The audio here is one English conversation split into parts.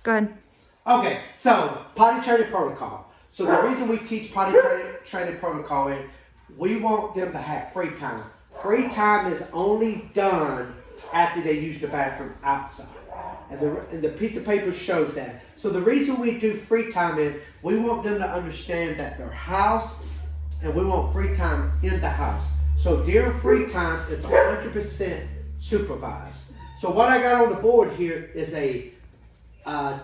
Go ahead. Okay, so potty training protocol. So the reason we teach potty training protocol is we want them to have free time. Free time is only done after they use the bathroom outside. And the piece of paper shows that. So the reason we do free time is we want them to understand that their house, and we want free time in the house. So during free time, it's 100% supervised. So what I got on the board here is a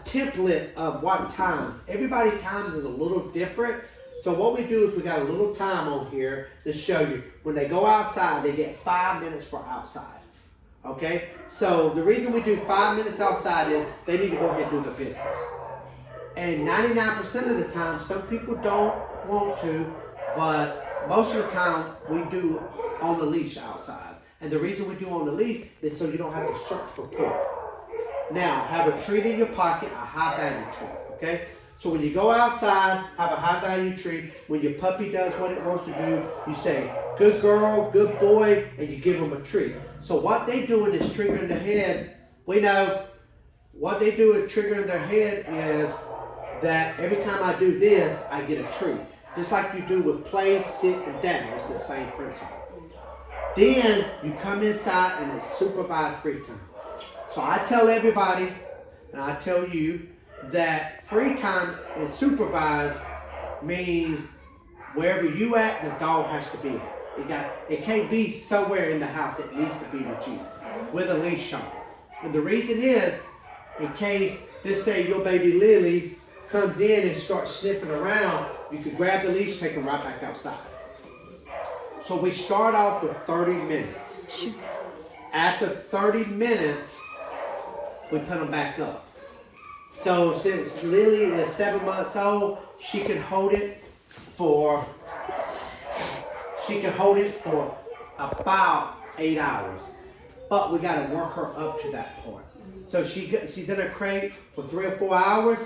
template of what times. Everybody's times is a little different. So what we do is we got a little time on here to show you. When they go outside, they get 5 minutes for outside. Okay? So the reason we do 5 minutes outside is they need to go ahead and do their business. And 99% of the time, some people don't want to, but most of the time we do on the leash outside. And the reason we do on the leash is so you don't have to search for poop. Now, have a treat in your pocket, a high value treat, okay? So when you go outside, have a high value treat. When your puppy does what it wants to do, you say, good girl, good boy, and you give them a treat. So what they doing is triggering their head. We know what they do is triggering their head is that every time I do this, I get a treat. Just like you do with play, sit, and down. It's the same principle. Then you come inside and it's supervised free time. So I tell everybody, and I tell you, that free time and supervised means wherever you at, the dog has to be at. It can't be somewhere in the house. It needs to be with you, with a leash on. And the reason is, in case, let's say your baby Lily comes in and starts sniffing around, you could grab the leash, take her right back outside. So we start off with 30 minutes. After 30 minutes, we put them back up. So since Lily is 7 months old, she can hold it for about 8 hours. But we got to work her up to that point. So she's in a crate for 3 or 4 hours,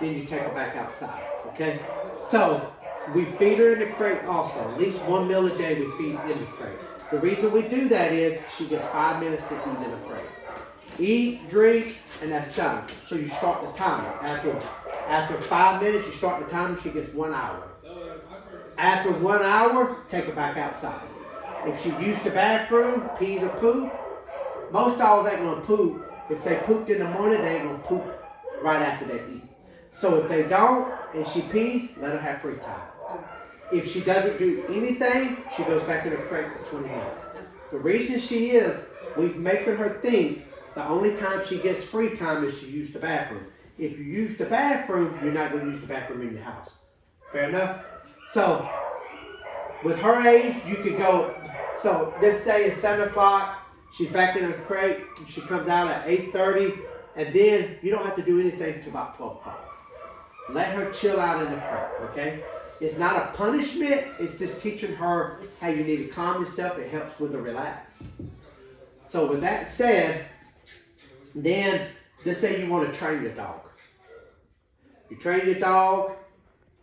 then you take her back outside, okay? So we feed her in the crate also. At least 1 meal a day we feed in the crate. The reason we do that is she gets 5 minutes to eat in the crate. Eat, drink, and that's done. So you start the timer. After 5 minutes, you start the timer, she gets 1 hour. After 1 hour, take her back outside. If she used the bathroom, pees or poop, most dogs ain't gonna poop. If they pooped in the morning, they ain't gonna poop right after they eat. So if they don't, and she pees, let her have free time. If she doesn't do anything, she goes back in the crate for 20 minutes. The reason she is, we making her think the only time she gets free time is she use the bathroom. If you use the bathroom, you're not going to use the bathroom in your house. Fair enough? So, with her age, you could go, so let's say it's 7 o'clock, she's back in her crate, she comes out at 8:30, and then you don't have to do anything until about 12 o'clock. Let her chill out in the crate, okay? It's not a punishment, it's just teaching her how you need to calm yourself. It helps with the relax. So with that said, then let's say you want to train your dog. You train your dog,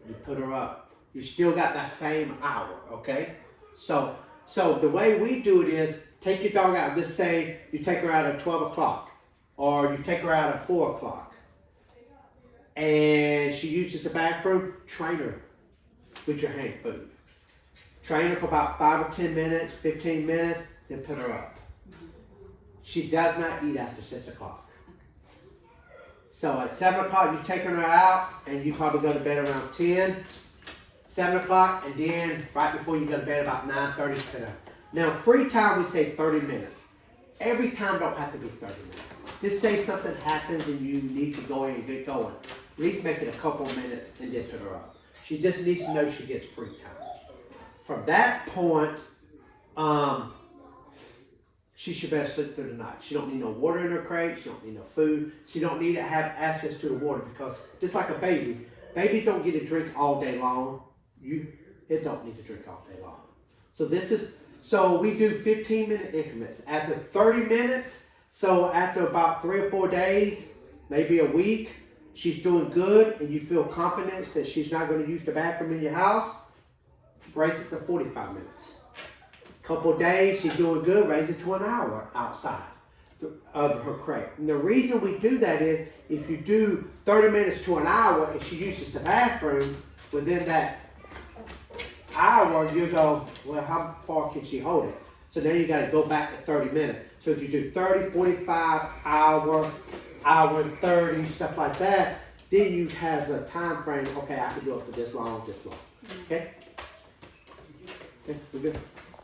you put her up. You still got that same hour, okay? So the way we do it is take your dog out. Let's say you take her out at 12 o'clock or you take her out at 4 o'clock and she uses the bathroom, train her with your hand food. Train her for about 5 or 10 minutes, 15 minutes, then put her up. She does not eat after 6 o'clock. So at 7 o'clock, you take her out, and you probably go to bed around 10, 7 o'clock, and then right before you go to bed about 9:30, put her. Now, free time, we say 30 minutes. Every time don't have to be 30 minutes. Just say something happens and you need to go in and get going. At least make it a couple minutes and then put her up. She just needs to know she gets free time. From that point, she should better sleep through the night. She don't need no water in her crate. She don't need no food. She don't need to have access to the water because just like a baby, babies don't get to drink all day long. It don't need to drink all day long. So we do 15-minute increments. After 30 minutes, so after about 3 or 4 days, maybe a week, she's doing good and you feel confident that she's not going to use the bathroom in your house, raise it to 45 minutes. Couple days, she's doing good, raise it to an hour outside. of her crate. And the reason we do that is if you do 30 minutes to an hour and she uses the bathroom, within that hour you go, well, how far can she hold it? So then you got to go back to 30 minutes. So if you do 30, 45, hour and 30, stuff like that, then you have a time frame, okay, I can do it for this long, this long. Okay? Okay, we're good.